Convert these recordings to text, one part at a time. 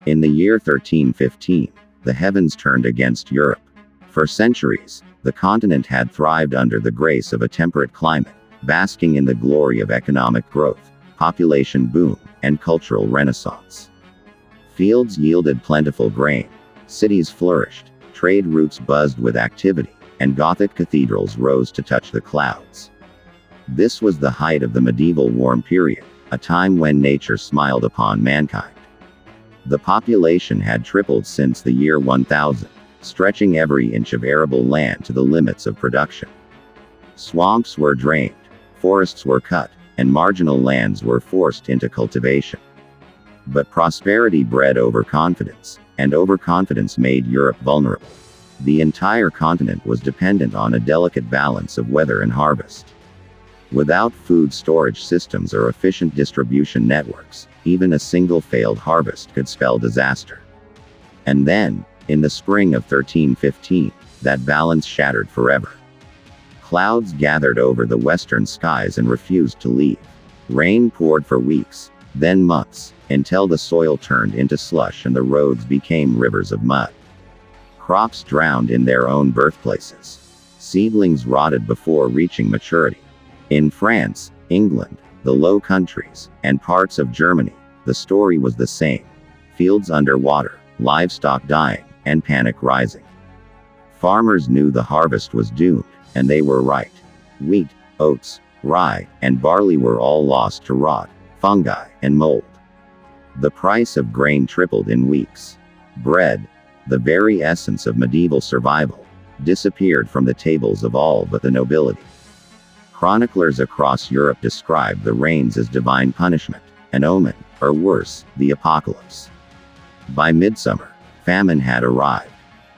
In the year 1315, the heavens turned against Europe. For centuries, the continent had thrived under the grace of a temperate climate, basking in the glory of economic growth, population boom, and cultural renaissance. Fields yielded plentiful grain, cities flourished, trade routes buzzed with activity, and Gothic cathedrals rose to touch the clouds. This was the height of the medieval warm period, a time when nature smiled upon mankind. The population had tripled since the year 1000, stretching every inch of arable land to the limits of production. Swamps were drained, forests were cut, and marginal lands were forced into cultivation. But prosperity bred overconfidence, and overconfidence made Europe vulnerable. The entire continent was dependent on a delicate balance of weather and harvest. Without food storage systems or efficient distribution networks, even a single failed harvest could spell disaster. And then, in the spring of 1315, that balance shattered forever. Clouds gathered over the western skies and refused to leave. Rain poured for weeks, then months, until the soil turned into slush and the roads became rivers of mud. Crops drowned in their own birthplaces. Seedlings rotted before reaching maturity. In France, England, the Low Countries, and parts of Germany, the story was the same. Fields underwater, livestock dying, and panic rising. Farmers knew the harvest was doomed, and they were right. Wheat, oats, rye, and barley were all lost to rot, fungi, and mold. The price of grain tripled in weeks. Bread, the very essence of medieval survival, disappeared from the tables of all but the nobility. Chroniclers across Europe described the rains as divine punishment, an omen, or worse, the apocalypse. By midsummer, famine had arrived.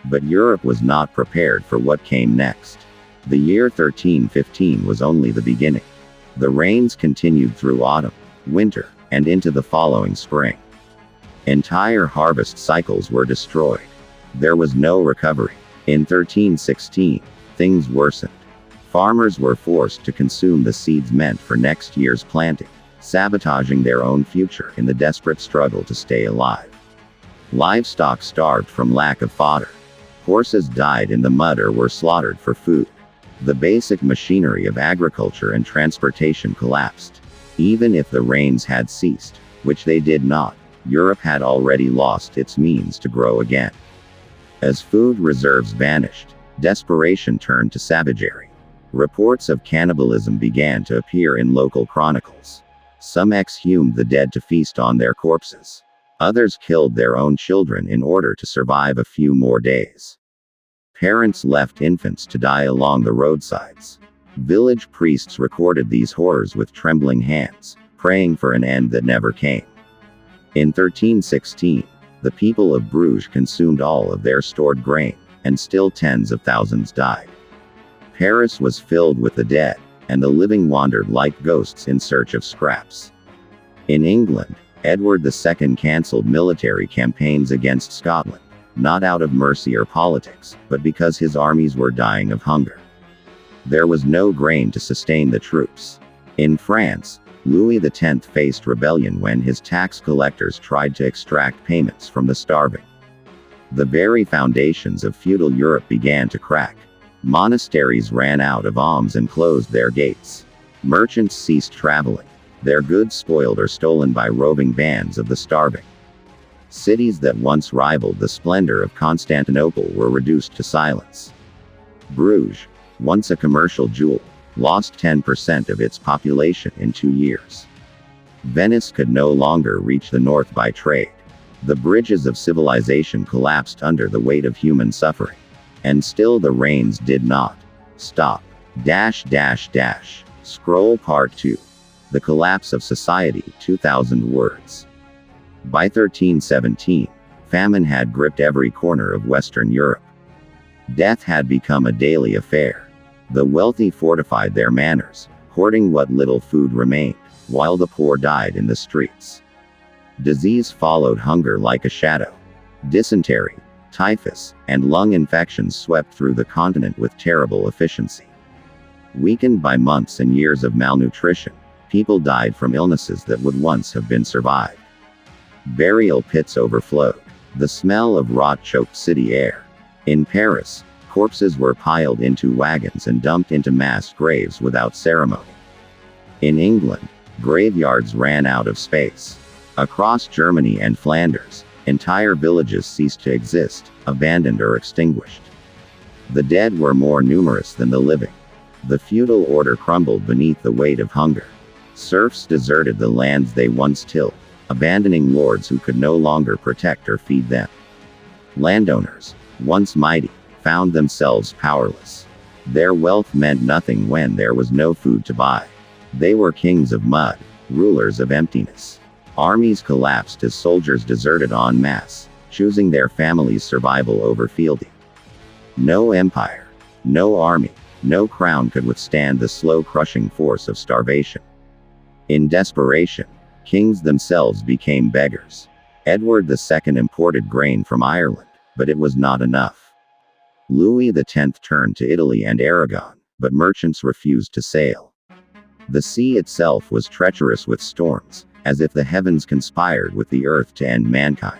But Europe was not prepared for what came next. The year 1315 was only the beginning. The rains continued through autumn, winter, and into the following spring. Entire harvest cycles were destroyed. There was no recovery. In 1316, things worsened. Farmers were forced to consume the seeds meant for next year's planting, sabotaging their own future in the desperate struggle to stay alive. Livestock starved from lack of fodder. Horses died in the mud or were slaughtered for food. The basic machinery of agriculture and transportation collapsed. Even if the rains had ceased, which they did not, Europe had already lost its means to grow again. As food reserves vanished, desperation turned to savagery. Reports of cannibalism began to appear in local chronicles. Some exhumed the dead to feast on their corpses. Others killed their own children in order to survive a few more days. Parents left infants to die along the roadsides. Village priests recorded these horrors with trembling hands, praying for an end that never came. In 1316, the people of Bruges consumed all of their stored grain, and still tens of thousands died. Paris was filled with the dead, and the living wandered like ghosts in search of scraps. In England, Edward II cancelled military campaigns against Scotland, not out of mercy or politics, but because his armies were dying of hunger. There was no grain to sustain the troops. In France, Louis X faced rebellion when his tax collectors tried to extract payments from the starving. The very foundations of feudal Europe began to crack. Monasteries ran out of alms and closed their gates. Merchants ceased traveling, their goods spoiled or stolen by roving bands of the starving. Cities that once rivaled the splendor of Constantinople were reduced to silence. Bruges, once a commercial jewel, lost 10% of its population in 2 years. Venice could no longer reach the north by trade. The bridges of civilization collapsed under the weight of human suffering. And still the rains did not stop. Scroll Part 2. The Collapse of Society, 2,000 words. By 1317, famine had gripped every corner of Western Europe. Death had become a daily affair. The wealthy fortified their manors, hoarding what little food remained, while the poor died in the streets. Disease followed hunger like a shadow. Dysentery, typhus, and lung infections swept through the continent with terrible efficiency. Weakened by months and years of malnutrition, people died from illnesses that would once have been survived. Burial pits overflowed. The smell of rot choked city air. In Paris, corpses were piled into wagons and dumped into mass graves without ceremony. In England, graveyards ran out of space. Across Germany and Flanders, entire villages ceased to exist, abandoned or extinguished. The dead were more numerous than the living. The feudal order crumbled beneath the weight of hunger. Serfs deserted the lands they once tilled, abandoning lords who could no longer protect or feed them. Landowners, once mighty, found themselves powerless. Their wealth meant nothing when there was no food to buy. They were kings of mud, rulers of emptiness. Armies collapsed as soldiers deserted en masse, choosing their families' survival over fealty. No empire, no army, no crown could withstand the slow crushing force of starvation. In desperation, kings themselves became beggars. Edward II imported grain from Ireland, but it was not enough. Louis X turned to Italy and Aragon, but merchants refused to sail. The sea itself was treacherous with storms, as if the heavens conspired with the earth to end mankind.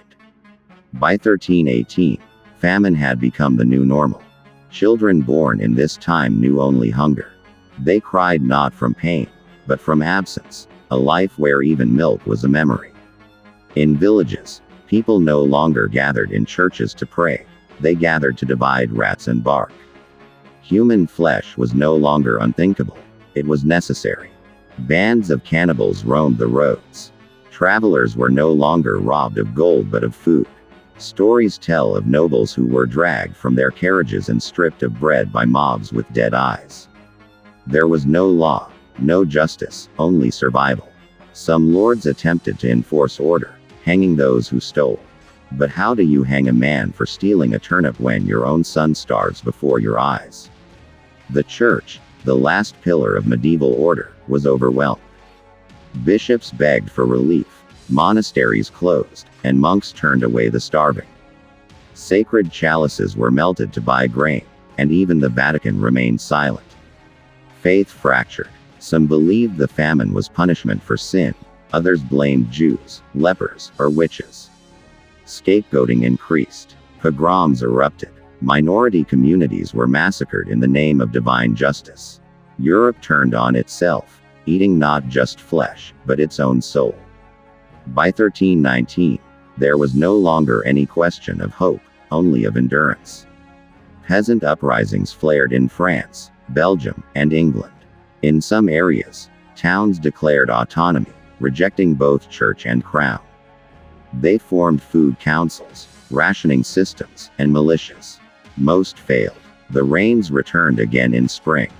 By 1318, famine had become the new normal. Children born in this time knew only hunger. They cried not from pain, but from absence, a life where even milk was a memory. In villages, people no longer gathered in churches to pray, they gathered to divide rats and bark. Human flesh was no longer unthinkable, it was necessary. Bands of cannibals roamed the roads. Travelers were no longer robbed of gold but of food. Stories tell of nobles who were dragged from their carriages and stripped of bread by mobs with dead eyes. There was no law, no justice, only survival. Some lords attempted to enforce order, hanging those who stole. But how do you hang a man for stealing a turnip when your own son starves before your eyes? The church, the last pillar of medieval order, was overwhelmed. Bishops begged for relief, monasteries closed, and monks turned away the starving. Sacred chalices were melted to buy grain, and even the Vatican remained silent. Faith fractured. Some believed the famine was punishment for sin, others blamed Jews, lepers, or witches. Scapegoating increased. Pogroms erupted. Minority communities were massacred in the name of divine justice. Europe turned on itself, eating not just flesh, but its own soul. By 1319, there was no longer any question of hope, only of endurance. Peasant uprisings flared in France, Belgium, and England. In some areas, towns declared autonomy, rejecting both church and crown. They formed food councils, rationing systems, and militias. Most failed. The rains returned again in spring.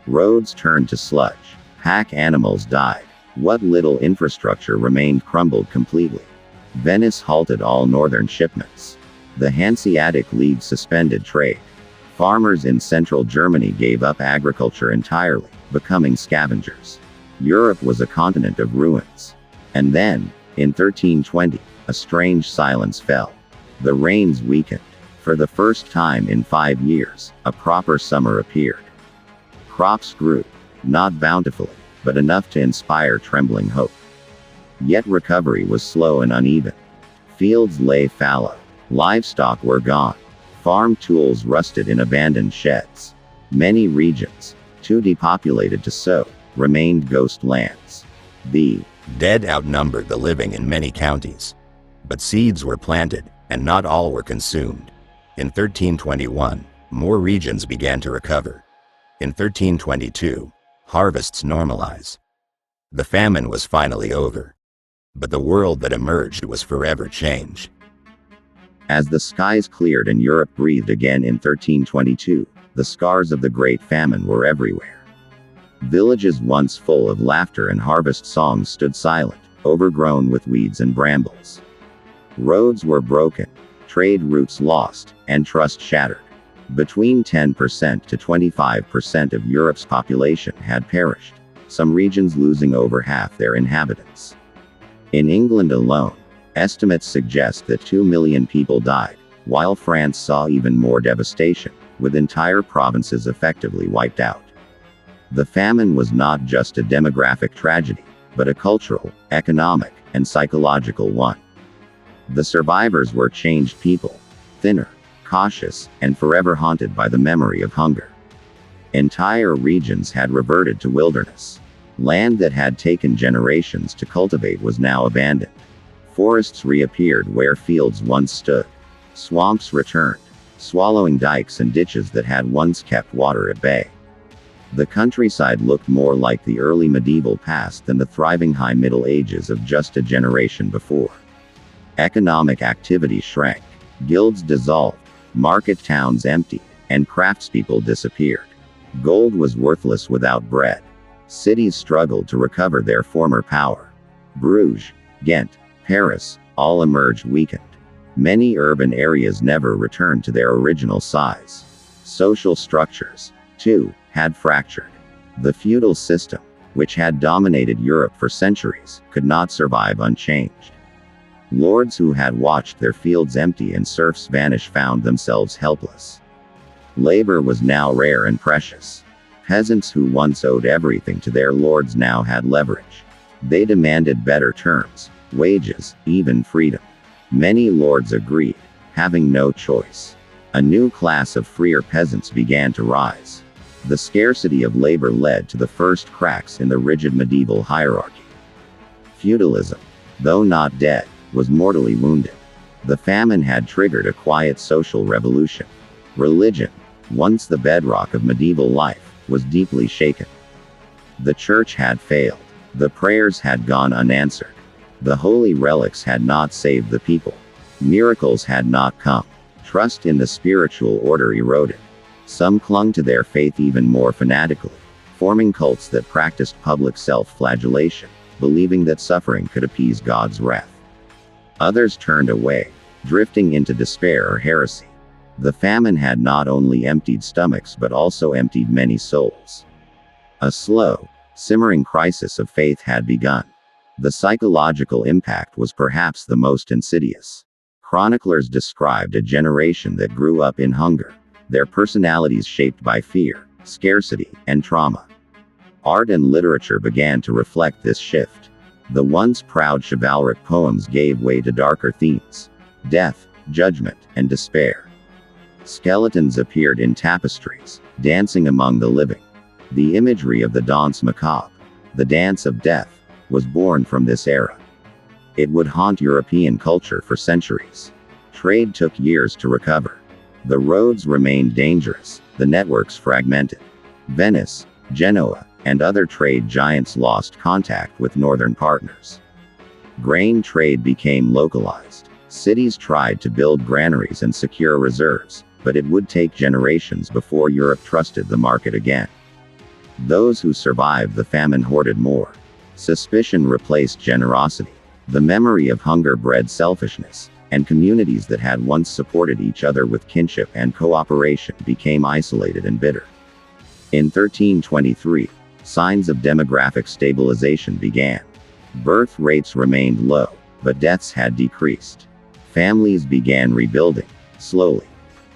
Roads turned to sludge. Pack animals died. What little infrastructure remained crumbled completely. Venice halted all northern shipments. The Hanseatic League suspended trade. Farmers in central Germany gave up agriculture entirely, becoming scavengers. Europe was a continent of ruins. And then, in 1320, a strange silence fell. The rains weakened. For the first time in 5 years, a proper summer appeared. Crops grew, not bountifully, but enough to inspire trembling hope. Yet recovery was slow and uneven. Fields lay fallow. Livestock were gone. Farm tools rusted in abandoned sheds. Many regions, too depopulated to sow, remained ghost lands. The dead outnumbered the living in many counties. But seeds were planted, and not all were consumed. In 1321, more regions began to recover. In 1322, harvests normalized. The famine was finally over. But the world that emerged was forever changed. As the skies cleared and Europe breathed again in 1322, the scars of the Great Famine were everywhere. Villages once full of laughter and harvest songs stood silent, overgrown with weeds and brambles. Roads were broken, trade routes lost, and trust shattered. Between 10% to 25% of Europe's population had perished, some regions losing over half their inhabitants. In England alone, estimates suggest that 2 million people died, while France saw even more devastation, with entire provinces effectively wiped out. The famine was not just a demographic tragedy, but a cultural, economic, and psychological one. The survivors were changed people, thinner, cautious, and forever haunted by the memory of hunger. Entire regions had reverted to wilderness. Land that had taken generations to cultivate was now abandoned. Forests reappeared where fields once stood. Swamps returned, swallowing dikes and ditches that had once kept water at bay. The countryside looked more like the early medieval past than the thriving High Middle Ages of just a generation before. Economic activity shrank, guilds dissolved, market towns emptied, and craftspeople disappeared. Gold was worthless without bread. Cities struggled to recover their former power. Bruges, Ghent, Paris, all emerged weakened. Many urban areas never returned to their original size. Social structures, too, had fractured. The feudal system, which had dominated Europe for centuries, could not survive unchanged. Lords who had watched their fields empty and serfs vanish found themselves helpless. Labor was now rare and precious. Peasants who once owed everything to their lords now had leverage. They demanded better terms, wages, even freedom. Many lords agreed, having no choice. A new class of freer peasants began to rise. The scarcity of labor led to the first cracks in the rigid medieval hierarchy. Feudalism, though not dead, was mortally wounded. The famine had triggered a quiet social revolution. Religion, once the bedrock of medieval life, was deeply shaken. The church had failed. The prayers had gone unanswered. The holy relics had not saved the people. Miracles had not come. Trust in the spiritual order eroded. Some clung to their faith even more fanatically, forming cults that practiced public self-flagellation, believing that suffering could appease God's wrath. Others turned away, drifting into despair or heresy. The famine had not only emptied stomachs but also emptied many souls. A slow, simmering crisis of faith had begun. The psychological impact was perhaps the most insidious. Chroniclers described a generation that grew up in hunger, their personalities shaped by fear, scarcity, and trauma. Art and literature began to reflect this shift. The once proud chivalric poems gave way to darker themes: death, judgment, and despair. Skeletons appeared in tapestries, dancing among the living. The imagery of the danse macabre, the dance of death, was born from this era. It would haunt European culture for centuries. Trade took years to recover. The roads remained dangerous, the networks fragmented. Venice, Genoa, and other trade giants lost contact with northern partners. Grain trade became localized. Cities tried to build granaries and secure reserves, but it would take generations before Europe trusted the market again. Those who survived the famine hoarded more. Suspicion replaced generosity. The memory of hunger bred selfishness, and communities that had once supported each other with kinship and cooperation became isolated and bitter. In 1323, signs of demographic stabilization began. Birth rates remained low, but deaths had decreased. Families began rebuilding, slowly.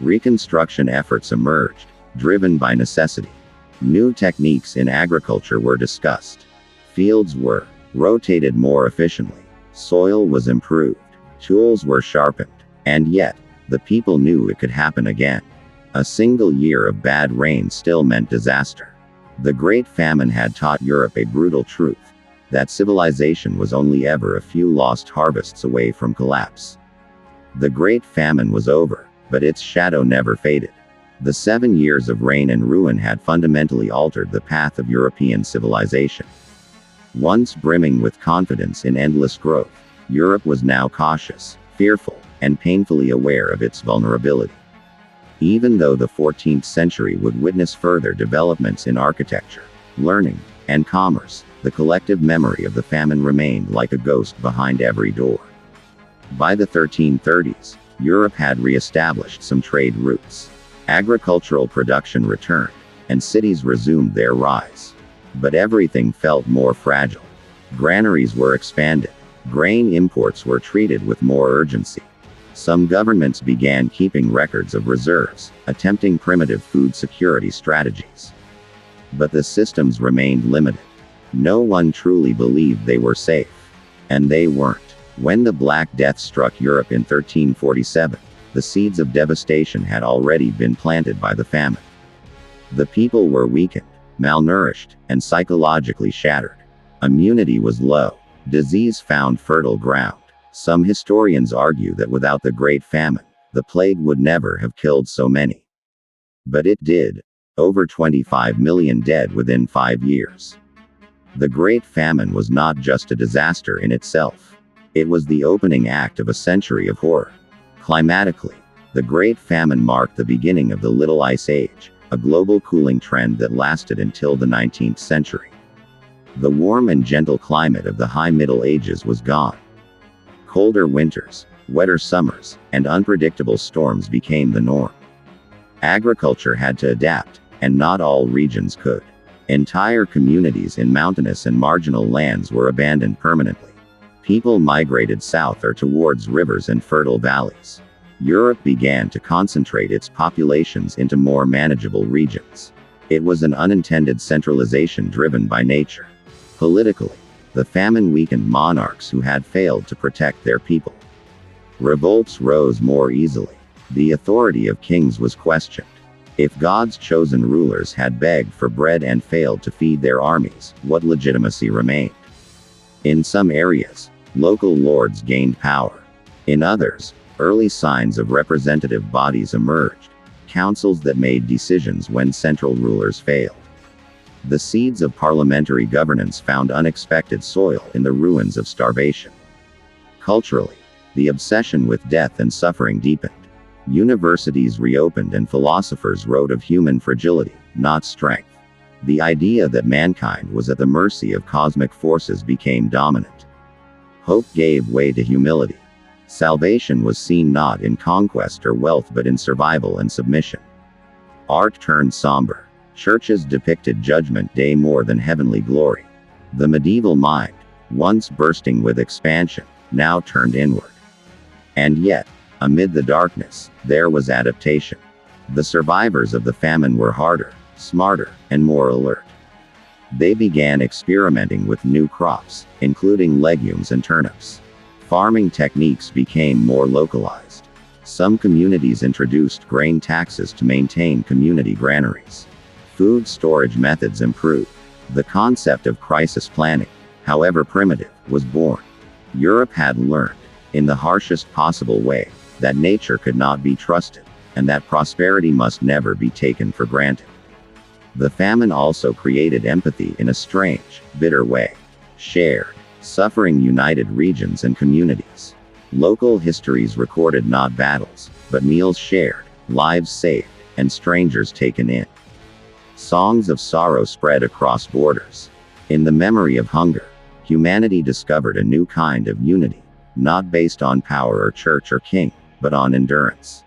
Reconstruction efforts emerged, driven by necessity. New techniques in agriculture were discussed. Fields were rotated more efficiently. Soil was improved. Tools were sharpened. And yet, the people knew it could happen again. A single year of bad rain still meant disaster. The Great Famine had taught Europe a brutal truth: that civilization was only ever a few lost harvests away from collapse. The Great Famine was over, but its shadow never faded. The 7 years of rain and ruin had fundamentally altered the path of European civilization. Once brimming with confidence in endless growth, Europe was now cautious, fearful, and painfully aware of its vulnerability. Even though the 14th century would witness further developments in architecture, learning, and commerce, the collective memory of the famine remained like a ghost behind every door. By the 1330s, Europe had re-established some trade routes. Agricultural production returned, and cities resumed their rise. But everything felt more fragile. Granaries were expanded. Grain imports were treated with more urgency. Some governments began keeping records of reserves, attempting primitive food security strategies. But the systems remained limited. No one truly believed they were safe. And they weren't. When the Black Death struck Europe in 1347, the seeds of devastation had already been planted by the famine. The people were weakened, malnourished, and psychologically shattered. Immunity was low. Disease found fertile ground. Some historians argue that without the Great Famine, the plague would never have killed so many. But it did. Over 25 million dead within 5 years. The Great Famine was not just a disaster in itself. It was the opening act of a century of horror. Climatically, the Great Famine marked the beginning of the Little Ice Age, a global cooling trend that lasted until the 19th century. The warm and gentle climate of the High Middle Ages was gone. Colder winters, wetter summers, and unpredictable storms became the norm. Agriculture had to adapt, and not all regions could. Entire communities in mountainous and marginal lands were abandoned permanently. People migrated south or towards rivers and fertile valleys. Europe began to concentrate its populations into more manageable regions. It was an unintended centralization driven by nature. Politically, the famine weakened monarchs who had failed to protect their people. Revolts rose more easily. The authority of kings was questioned. If God's chosen rulers had begged for bread and failed to feed their armies, what legitimacy remained? In some areas, local lords gained power. In others, early signs of representative bodies emerged, councils that made decisions when central rulers failed. The seeds of parliamentary governance found unexpected soil in the ruins of starvation. Culturally, the obsession with death and suffering deepened. Universities reopened and philosophers wrote of human fragility, not strength. The idea that mankind was at the mercy of cosmic forces became dominant. Hope gave way to humility. Salvation was seen not in conquest or wealth but in survival and submission. Art turned somber. Churches depicted Judgment Day more than heavenly glory. The medieval mind, once bursting with expansion, now turned inward. And yet, amid the darkness, there was adaptation. The survivors of the famine were harder, smarter, and more alert. They began experimenting with new crops, including legumes and turnips. Farming techniques became more localized. Some communities introduced grain taxes to maintain community granaries. Food storage methods improved. The concept of crisis planning, however primitive, was born. Europe had learned, in the harshest possible way, that nature could not be trusted, and that prosperity must never be taken for granted. The famine also created empathy in a strange, bitter way. Shared suffering united regions and communities. Local histories recorded not battles, but meals shared, lives saved, and strangers taken in. Songs of sorrow spread across borders. In the memory of hunger, humanity discovered a new kind of unity, not based on power or church or king, but on endurance.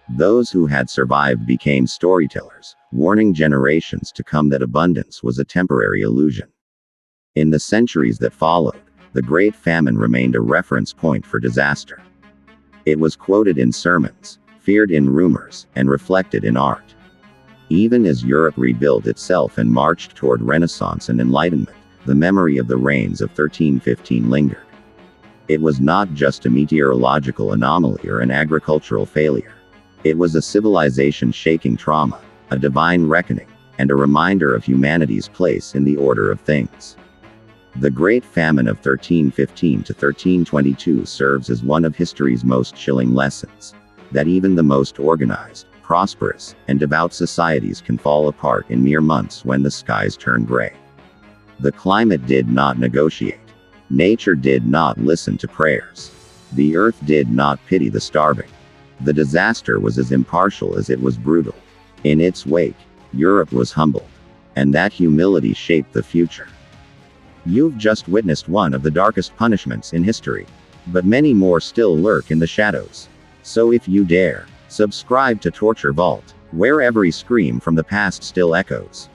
Those who had survived became storytellers, warning generations to come that abundance was a temporary illusion. In the centuries that followed, the Great Famine remained a reference point for disaster. It was quoted in sermons, feared in rumors, and reflected in art. Even as Europe rebuilt itself and marched toward Renaissance and Enlightenment, the memory of the rains of 1315 lingered. It was not just a meteorological anomaly or an agricultural failure. It was a civilization-shaking trauma, a divine reckoning, and a reminder of humanity's place in the order of things. The Great Famine of 1315 to 1322 serves as one of history's most chilling lessons, that even the most organized, prosperous, and devout societies can fall apart in mere months when the skies turn gray. The climate did not negotiate. Nature did not listen to prayers. The earth did not pity the starving. The disaster was as impartial as it was brutal. In its wake, Europe was humbled. And that humility shaped the future. You've just witnessed one of the darkest punishments in history. But many more still lurk in the shadows. So if you dare, subscribe to Torture Vault, where every scream from the past still echoes.